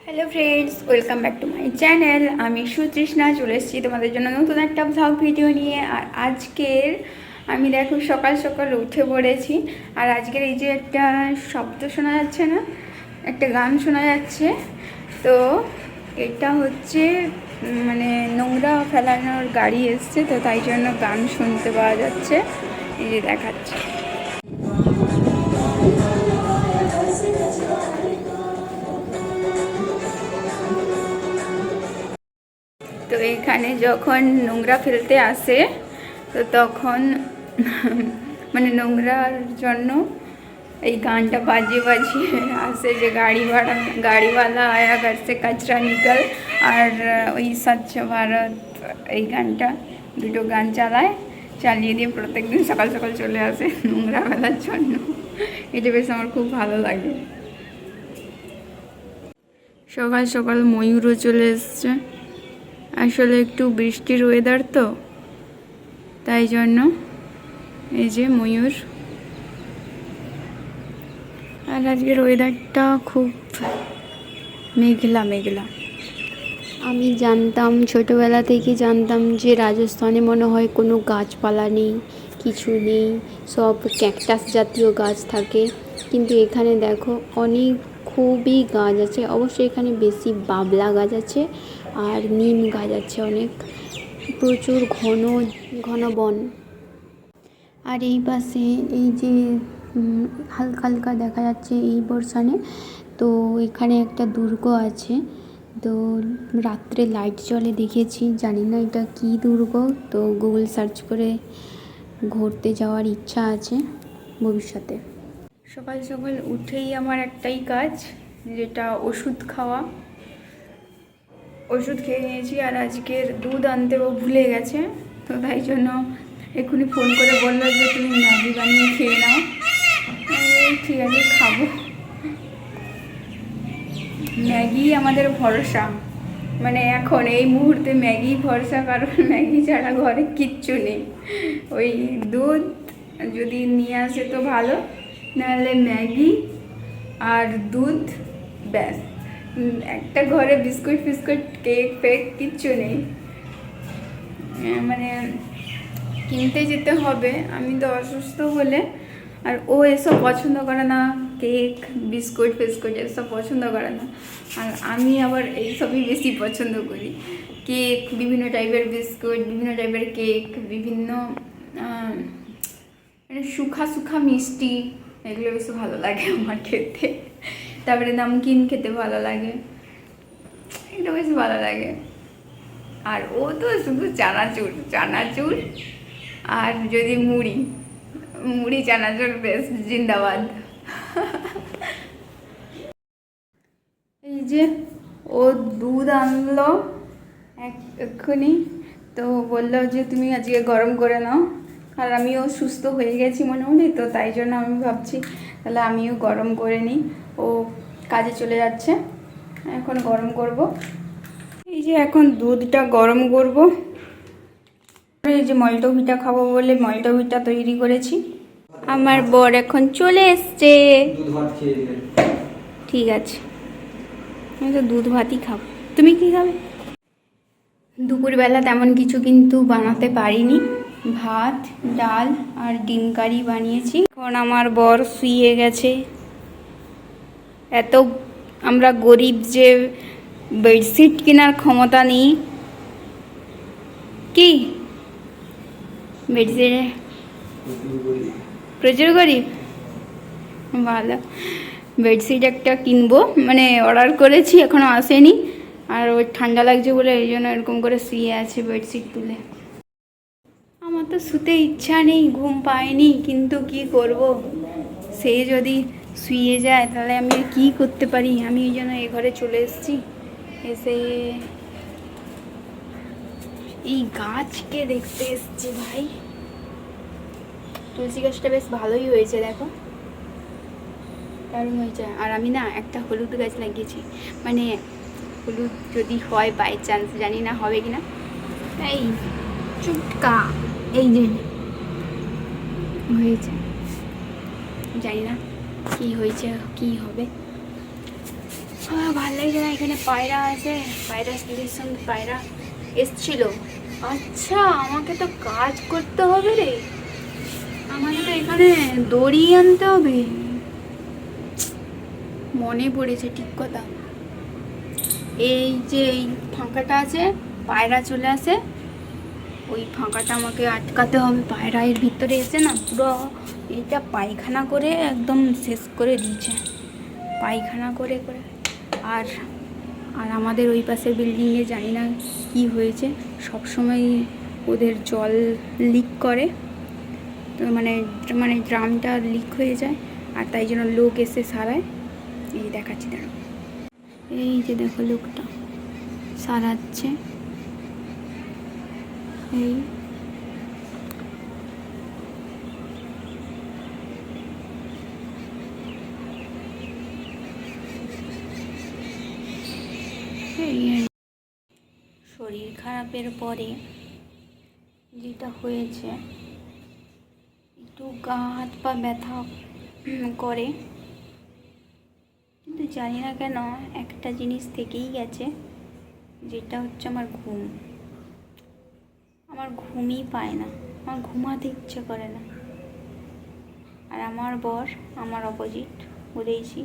Hello friends, welcome back to my channel. আমি সুতৃষ্ণা চলে এসেছি তোমাদের জন্য নতুন একটা ব্লগ ভিডিও নিয়ে। আর আজকের আমি দেখো সকাল সকাল উঠে পড়েছি। আর আজকের এই যে একটা শব্দ শোনা যাচ্ছে না, একটা গান শোনা যাচ্ছে, তো এটা হচ্ছে মানে নোংরা ফেলানোর গাড়ি এসছে, তো তাই জন্য গান শুনতে পাওয়া যাচ্ছে। এই যে দেখাচ্ছে। তো এখানে যখন নোংরা ফেলতে আসে তো তখন মানে নোংরার জন্য এই গানটা বাজিয়ে বাজিয়ে আসে যে গাড়িওয়ালা আয়া ঘর সে কচরা নিকল। আর ওই স্বচ্ছ ভারত এই গানটা, দুটো গান চালিয়ে দিয়ে প্রত্যেকদিন সকাল সকাল চলে আসে নোংরা ফেলার জন্য। এটা বেশ আমার খুব ভালো লাগে। সকাল সকাল ময়ূরও চলে এসছে। আসলে একটু বৃষ্টির ওয়েদার তো, তাই জন্য এই যে ময়ূর। আর আজকের ওয়েদারটা খুব মেঘলা মেঘলা। আমি জানতাম, ছোটোবেলা থেকে জানতাম যে রাজস্থানে মনে হয় কোনো গাছপালা নেই, কিছু নেই, সব ক্যাকটাস জাতীয় গাছ থাকে। কিন্তু এখানে দেখো অনেক খুবই গাছ আছে। অবশ্যই এখানে বেশি বাবলা গাছ আছে আর নিম গাছ আছে, অনেক প্রচুর ঘন ঘন বন। আর এই পাশে এই যে হালকা হালকা দেখা যাচ্ছে এই বর্ষানে, তো এখানে একটা দুর্গ আছে। তো রাত্রে লাইট জ্বলে দেখেছি, জানি না এটা কী দুর্গ। তো গুগল সার্চ করে ঘুরতে যাওয়ার ইচ্ছা আছে ভবিষ্যতে। সকাল সকাল উঠেই আমার একটাই কাজ, যেটা ওষুধ খাওয়া। ওষুধ খেয়ে নিয়েছি, আর আজকের দুধ আনতেও ভুলে গেছে, তো তাই জন্য এক্ষুনি ফোন করে বললো যে তুমি ম্যাগি বানিয়ে খেয়ে নাও। ঠিক আছে, খাবো। ম্যাগি আমাদের ভরসা, মানে এখন এই মুহূর্তে ম্যাগি ভরসা, কারণ ম্যাগি ছাড়া ঘরে কিচ্ছু নেই। ওই দুধ যদি নিয়ে আসে তো ভালো, নাহলে ম্যাগি আর দুধ, ব্যাস। একটা ঘরে বিস্কুট ফিস্কুট কেক ফেক কিচ্ছু নেই, মানে কিনতে যেতে হবে। আমি তো অসুস্থ বলে, আর ও এসব পছন্দ করে না, কেক বিস্কুট ফিস্কুট এসব পছন্দ করে না। আর আমি আবার এইসবই বেশি পছন্দ করি, কেক, বিভিন্ন টাইপের বিস্কুট, বিভিন্ন টাইপের কেক, বিভিন্ন মানে সুখা সুখা মিষ্টি, এগুলো বেশি ভালো লাগে আমার খেতে। তারপরে নামকিন খেতে ভালো লাগে, এগুলো বেশি ভালো লাগে। আর ও তো শুধু চানাচুর চানাচুর, আর যদি মুড়ি চানাচুর, বেশ জিন্দাবাদ। এই যে ও দুধ আনলো এক্ষুনি, তো বললো যে তুমি আজকে গরম করে নাও। আর আমিও সুস্থ হয়ে গেছি মোটামুটি, তো তাই জন্য আমি ভাবছি তাহলে আমিও গরম করে নিই। ও কাজে চলে যাচ্ছে, এখন গরম করব। এই যে এখন দুধটা গরম করব। এই যে মল্টো ভিটা খাবো বলে মল্টো ভিটা তৈরি করেছি। আমার বর এখন চলে এসছে। ঠিক আছে, আমি তো দুধ ভাতই খাবো। তুমি কি খাবে? দুপুরবেলা তেমন কিছু কিন্তু বানাতে পারিনি, ভাত ডাল আর ডিম কারি বানিয়েছি। এখন আমার বর শুয়ে গেছে। এত আমরা গরিব যে বেডশিট কেনার ক্ষমতা নেই। কি বেডশিটে প্রচুর গরিব, ভালো। বেডশিট একটা কিনবো, মানে অর্ডার করেছি, এখনও আসেনি। আর ওই ঠান্ডা লাগছে বলে এই জন্য এরকম করে শুয়ে আছে বেডশিট তুলে। আমার তো শুতে ইচ্ছা নেই, ঘুম পায়নি, কিন্তু কি করব, সে যদি শুয়ে যায় তাহলে আমি কি করতে পারি। আমি এই জন্য এই ঘরে চলে এসেছি। এসে এই গাছকে দেখতে এসেছি। ভাই, তুলসী গাছটা বেশ ভালোই হয়েছে, দেখো দারুণ হয়েছে। আর আমি না একটা হলুদ গাছ লাগিয়েছি, মানে হলুদ যদি হয় বাই চান্স, জানি না হবে কিনা। এই চুটকা, এই যে হয়েছে, জানি না কি হয়েছে কি হবে। ভালো লাগছে না, এখানে পায়রা আছে, পায়রাদের সঙ্গে পায়রা এসছিল। আচ্ছা, আমাকে তো কাজ করতে হবে রে, আমাকে তো এখানে দড়ি আনতে হবে। মনে পড়েছে, ঠিক কথা। এই যে এই ফাঁকাটা আছে, পায়রা চলে আসে, ওই ফাঁকাটা আমাকে আটকাতে হবে। পায়রা এর ভিতরে এসে না পুরো এইটা পায়খানা করে একদম শেষ করে দিয়েছে, পায়খানা করে করে। আর আর আমাদের ওই পাশের বিল্ডিংয়ে জানি না কি হয়েছে, সবসময় ওদের জল লিক করে, তো মানে মানে ড্রামটা লিক হয়ে যায়, আর তাই জন্য লোক এসে সারায়। এই দেখাচ্ছি, দেখো, এই যে দেখো লোকটা সারাচ্ছে। এই শরীর খারাপের পরে যেটা হয়েছে, একটু গা হাত পা ব্যথা করে, কিন্তু জানি না কেন একটা জিনিস থেকেই গেছে, যেটা হচ্ছে আমার ঘুম। আমার ঘুমই পায় না, আমার ঘুমাতে ইচ্ছে করে না। আর আমার বর আমার অপোজিট, বলেইছি,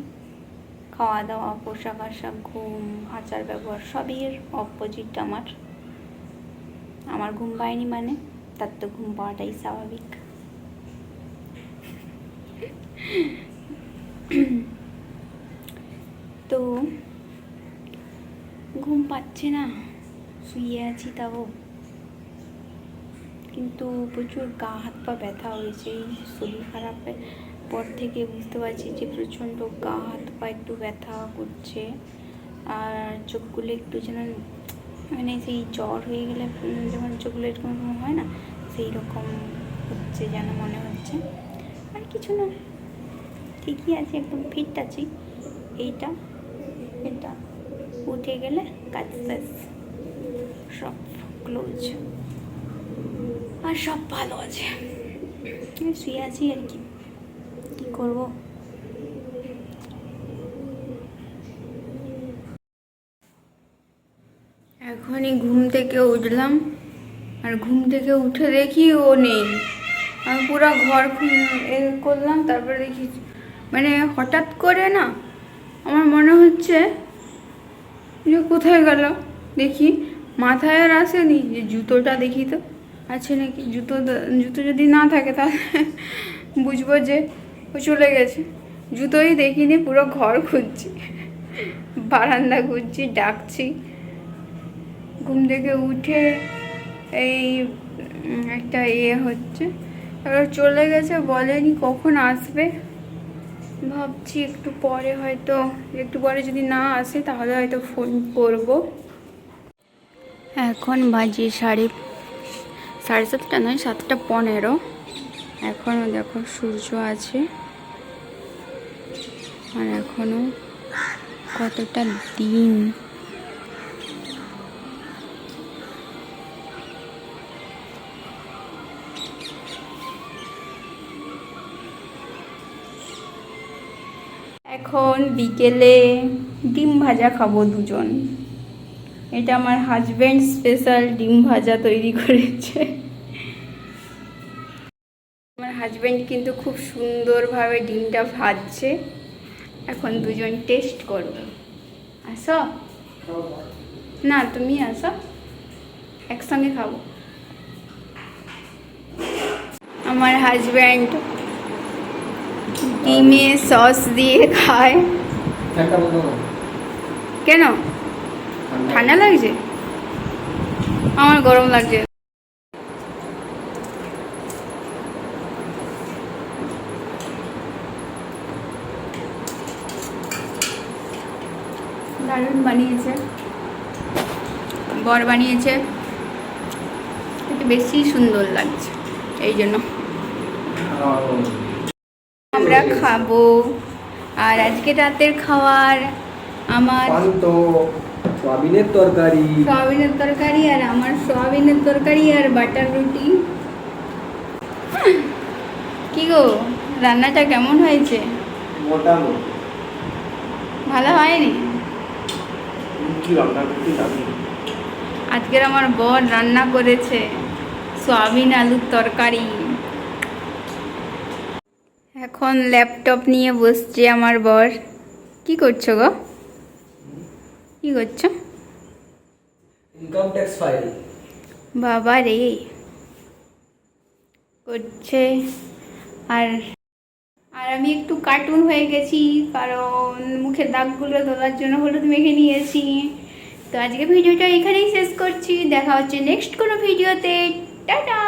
খাওয়া দাওয়া, পোশাক আশাক, ঘুম, আচার ব্যবহার সবই এর অপোজিট। আমার ঘুম পায়নি মানে তার তো ঘুম পাওয়াটাই স্বাভাবিক। তো ঘুম পাচ্ছে না, শুয়ে আছি তাও, কিন্তু প্রচুর গা হাত পা ব্যথা হয়েছে। এই শরীর খারাপের পর থেকে বুঝতে পারছি যে প্রচণ্ড গা হাত পা একটু ব্যথা করছে, আর চোখগুলো একটু যেন মানে সেই জ্বর হয়ে গেলে যেমন চোখগুলো এরকম হয় না, সেই রকম হচ্ছে যেন মনে হচ্ছে। আর কিছু না, ঠিকই আছে, একদম ফিট আছি। এটা উঠে গেলে কাজ শেষ, সব ক্লোজ, আর সব ভালো আছে। শুয়ে আছি আর কি করব। এখনই ঘুম থেকে উঠলাম, আর ঘুম থেকে উঠে দেখি ও নেই। আমি পুরো ঘর করলাম, তারপরে দেখি মানে হঠাৎ করে না আমার মনে হচ্ছে যে কোথায় গেল, দেখি মাথায় আর আসেনি যে জুতোটা দেখি তো আছে নাকি। জুতো যদি না থাকে তাহলে বুঝবো যে ও চলে গেছে। জুতোই দেখিনি, পুরো ঘর খুঁজছি, বারান্দা খুঁজছি, ডাকছি। ঘুম থেকে উঠে এই একটা হচ্ছে, এবার চলে গেছে, বলেনি কখন আসবে। ভাবছি একটু পরে, হয়তো একটু পরে যদি না আসে তাহলে হয়তো ফোন করব। এখন বাজে সাড়ে 7:30 নয়, 7:15। এখনও দেখো সূর্য আছে, আর এখনও কতটা দিন। এখন বিকেলে ডিম ভাজা খাবো দুজন। এটা আমার হাজব্যান্ড স্পেশাল ডিম ভাজা তৈরি করেছে। আমার হাজব্যান্ড কিন্তু খুব সুন্দরভাবে ডিমটা ভাজছে। এখন দুজন টেস্ট করব। আসো না, তুমি আসো, একসঙ্গে খাবো। আমার হাজব্যান্ড ডিমে সস দিয়ে খায়। কেন, ঠান্ডা লাগছে? আমার গরম লাগছে। দারুণ বানিয়েছে, বর বানিয়েছে, একটু বেশি সুন্দর লাগছে, এই জন্য আমরা খাবো। আর আজকে রাতের খাবার আমার সয়াবিনের তরকারি, আর আমার সয়াবিনের তরকারি আর বাটার রুটি। কি গো, রান্নাটা কেমন হয়েছে? মোটামুটি ভালো হয়নি? কি রান্না করতে জানি? আজকের আমার বর রান্না করেছে সয়াবিন আলুর তরকারি। এখন ল্যাপটপ নিয়ে বসছে আমার বর। কি করছো গো? কি করছো? Income tax file. বাবা রে, করছে। আর আর আমি একটু কার্টুন হয়ে গেছি, কারণ মুখের দাগগুলো তোলার জন্য হলুদ মেখে নিয়েছি। তো আজকে ভিডিওটা এখানেই শেষ করছি, দেখা হচ্ছে নেক্সট কোনো ভিডিওতে। টাটা।